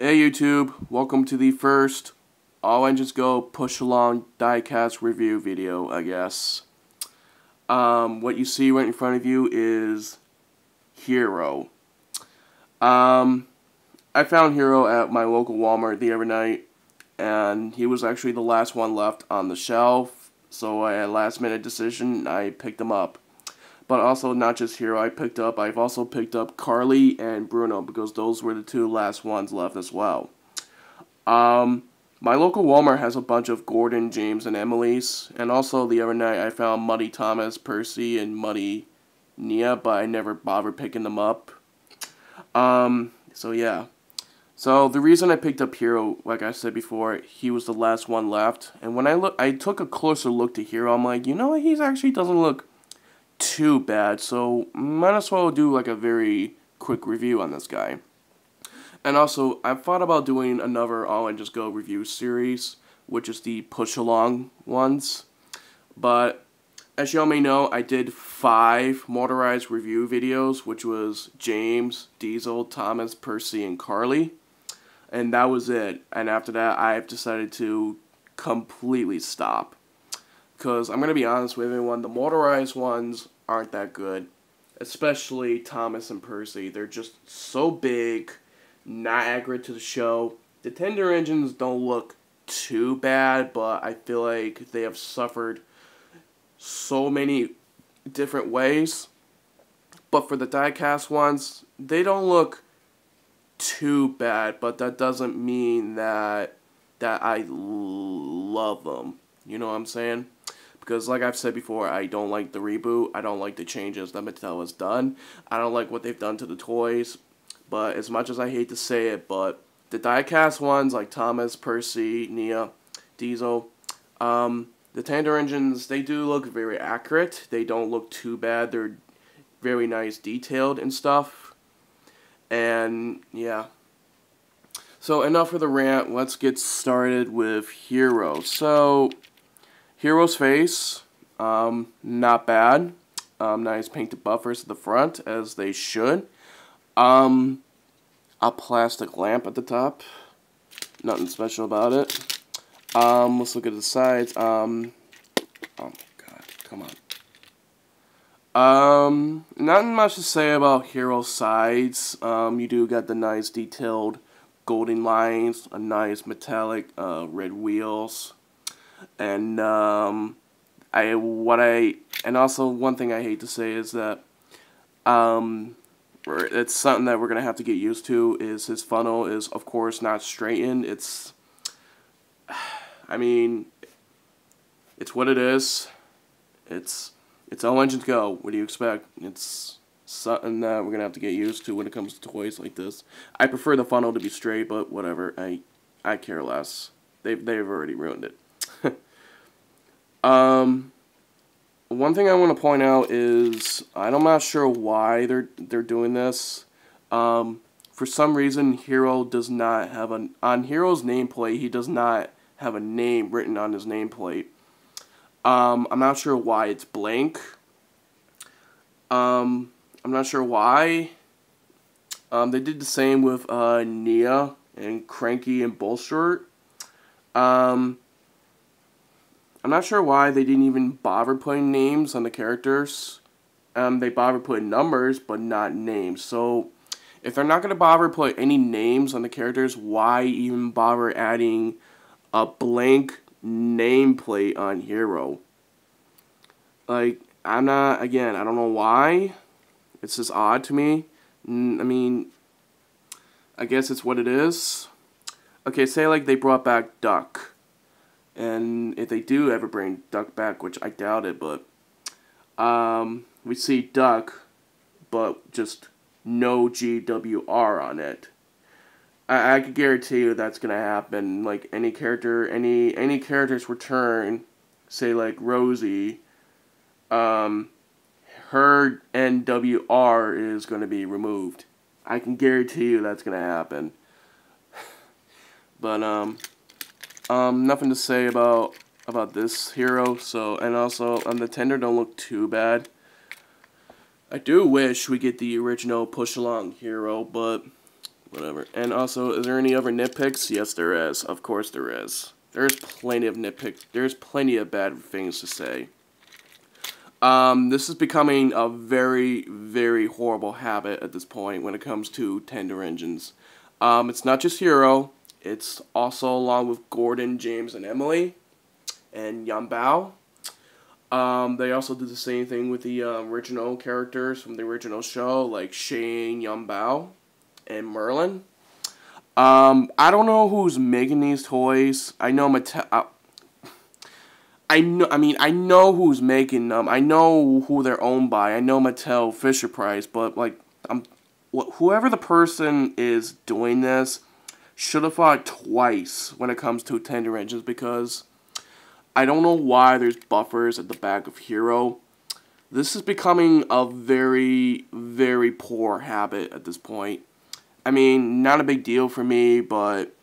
Hey YouTube, welcome to the first All Engines Go Push Along Diecast review video, I guess. What you see right in front of you is Hiro. I found Hiro at my local Walmart the other night, and he was actually the last one left on the shelf, so I had a last minute decision, I picked him up. But also, not just Hiro I've also picked up Carly and Bruno, because those were the two last ones left as well. My local Walmart has a bunch of Gordon, James, and Emily's, and also the other night I found Muddy Thomas, Percy, and Muddy Nia, but I never bothered picking them up. So yeah. So the reason I picked up Hiro, like I said before, he was the last one left, and when I took a closer look to Hiro, I'm like, you know what, he actually doesn't look too bad, so might as well do like a very quick review on this guy. And also, I've thought about doing another All Engines Go review series, which is the push along ones. But as y'all may know, I did 5 motorized review videos, which was James, Diesel, Thomas, Percy, and Carly. And that was it. And after that, I've decided to completely stop. Because I'm going to be honest with everyone, the motorized ones aren't that good. Especially Thomas and Percy. They're just so big, not accurate to the show. The tender engines don't look too bad, but I feel like they have suffered so many different ways. But for the diecast ones, they don't look too bad, but that doesn't mean that I love them. You know what I'm saying? Because like I've said before, I don't like the reboot. I don't like the changes that Mattel has done. I don't like what they've done to the toys. But as much as I hate to say it, but the diecast ones like Thomas, Percy, Nia, Diesel, the tender engines, they do look very accurate. They don't look too bad. They're very nice detailed and stuff. And yeah. So enough of the rant. Let's get started with Hiro. So Hiro's face, not bad. Nice painted buffers at the front, as they should. A plastic lamp at the top. Nothing special about it. Let's look at the sides. Oh my god, come on. Nothing much to say about Hiro's sides. You do got the nice detailed golden lines, a nice metallic red wheels. And and also one thing I hate to say is that it's something that we're gonna have to get used to, is his funnel is of course not straightened. It's I mean, it's what it is. It's All Engines Go. What do you expect? It's something that we're gonna have to get used to when it comes to toys like this. I prefer the funnel to be straight, but whatever. I care less. They've already ruined it. One thing I want to point out is I'm not sure why they're doing this. For some reason, Hiro does not have on Hiro's nameplate. He does not have a name written on his nameplate. I'm not sure why it's blank. I'm not sure why. They did the same with Nia and Cranky and Bullshort. I'm not sure why they didn't even bother putting names on the characters. They bothered putting numbers, but not names. So, if they're not going to bother put any names on the characters, why even bother adding a blank nameplate on Hiro? Like, I don't know why. It's just odd to me. I mean, I guess it's what it is. Okay, say like they brought back Duck. And if they do ever bring Duck back, which I doubt it, but we see Duck, but just no GWR on it. I can guarantee you that's gonna happen. Like any character's return, say like Rosie, her NWR is gonna be removed. I can guarantee you that's gonna happen. But nothing to say about this Hiro. So, and also the tender don't look too bad. I do wish we get the original push along Hiro, but whatever. And also, is there any other nitpicks? Yes, there is. Of course there is. There's plenty of nitpicks. There's plenty of bad things to say. This is becoming a very, very horrible habit at this point when it comes to tender engines. It's not just Hiro. It's also along with Gordon, James, and Emily, and Yambao. They also do the same thing with the original characters from the original show, like Shane, Yambao, and Merlin. I don't know who's making these toys. I know Mattel. I know who's making them. I know who they're owned by. I know Mattel, Fisher-Price, but like, whoever the person is doing this should have thought twice when it comes to tender engines, because I don't know why there's buffers at the back of Hiro. This is becoming a very, very poor habit at this point. I mean, not a big deal for me, but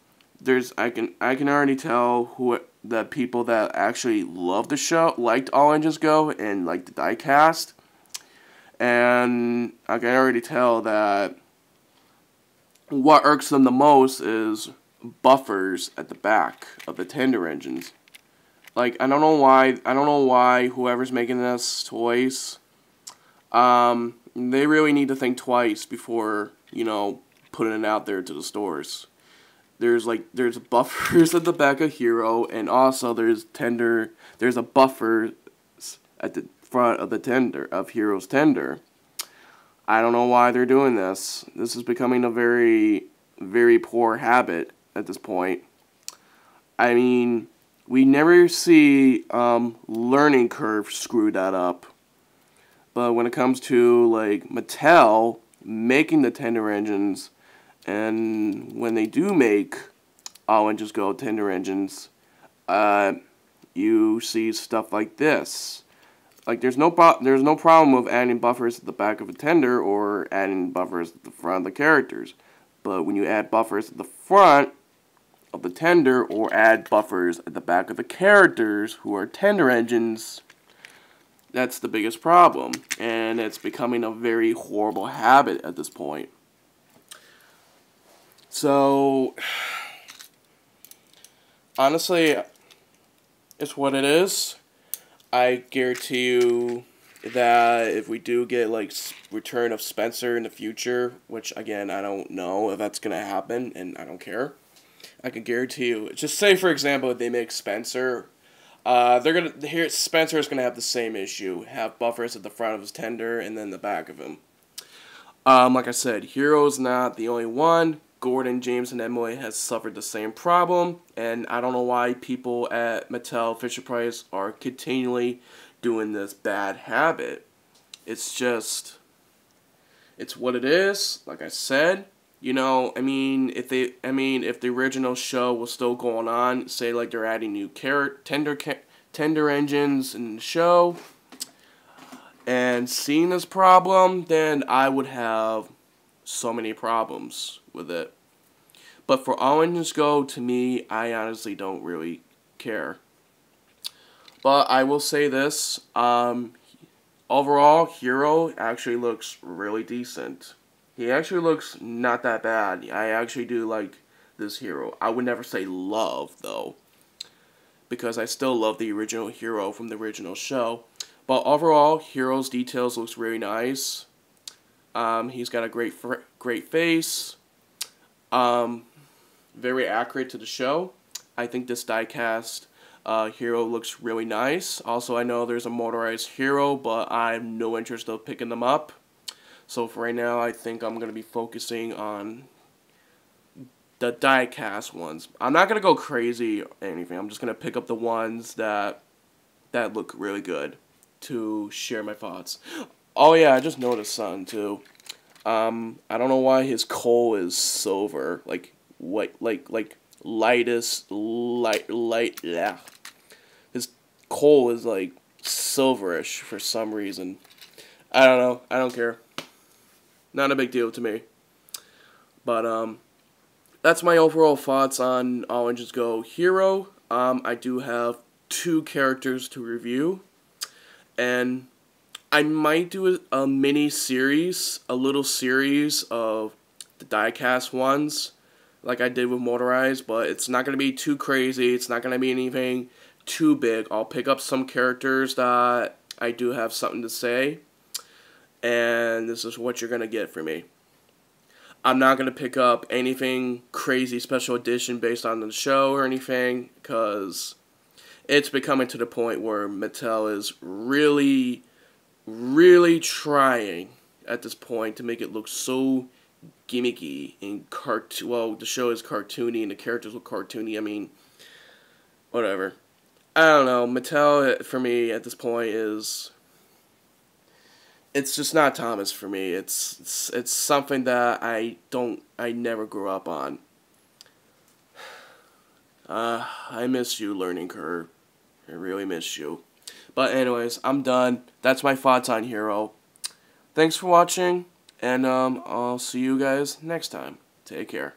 I can already tell the people that actually love the show, liked All Engines Go, and like the diecast. And I can already tell that what irks them the most is buffers at the back of the tender engines. Like, I don't know why whoever's making this toys, they really need to think twice before, putting it out there to the stores. There's buffers at the back of Hiro, and also there's a buffer at the front of the tender, of Hiro's tender. I don't know why they're doing this. This is becoming a very, very poor habit at this point. I mean, we never see learning curve screw that up. But when it comes to like Mattel making the tender engines, and when they do make All Engines Go tender engines, you see stuff like this. Like, there's no problem with adding buffers at the back of a tender or adding buffers at the front of the characters. But when you add buffers at the front of the tender or add buffers at the back of the characters who are tender engines, that's the biggest problem. And it's becoming a very horrible habit at this point. So, honestly, it's what it is. I guarantee you that if we do get, like, return of Spencer in the future, which, again, I don't know if that's going to happen, and I don't care, I can guarantee you, just say, for example, if they make Spencer, Spencer is going to have the same issue, have buffers at the front of his tender and then the back of him. Like I said, Hiro's not the only one. Gordon, James, and Emily has suffered the same problem, and I don't know why people at Mattel, Fisher-Price are continually doing this bad habit. It's what it is. Like I said, if the original show was still going on, say like they're adding new tender engines in the show, and seeing this problem, then I would have so many problems with it. But for All Engines Go, to me, I honestly don't really care. But I will say this, overall, Hiro actually looks really decent. He actually looks not that bad. I actually do like this Hiro. I would never say love, though, because I still love the original Hiro from the original show. But overall, Hiro's details looks really nice. He's got a great face. Very accurate to the show. I think this diecast Hiro looks really nice. Also, I know there's a motorized Hiro, but I have no interest of picking them up. So for right now, I think I'm going to be focusing on the diecast ones. I'm not going to go crazy or anything. I'm just going to pick up the ones that look really good to share my thoughts. Oh yeah, I just noticed something too. I don't know why his coal is silver, like yeah. His coal is like silverish for some reason. I don't know. I don't care. Not a big deal to me. But that's my overall thoughts on All Engines Go Hiro. I do have 2 characters to review, and I might do a mini series, a little series of the die-cast ones, like I did with Motorized, but it's not going to be too crazy. It's not going to be anything too big. I'll pick up some characters that I do have something to say, and this is what you're going to get from me. I'm not going to pick up anything crazy special edition based on the show or anything, because it's becoming to the point where Mattel is really, really trying at this point to make it look so gimmicky and well, the show is cartoony and the characters look cartoony. I mean, whatever. I don't know. Mattel, for me, at this point, it's just not Thomas for me. It's something that I never grew up on. I miss you, Learning Curve. I really miss you. But anyways, I'm done. That's my thoughts on Hiro. Thanks for watching, and I'll see you guys next time. Take care.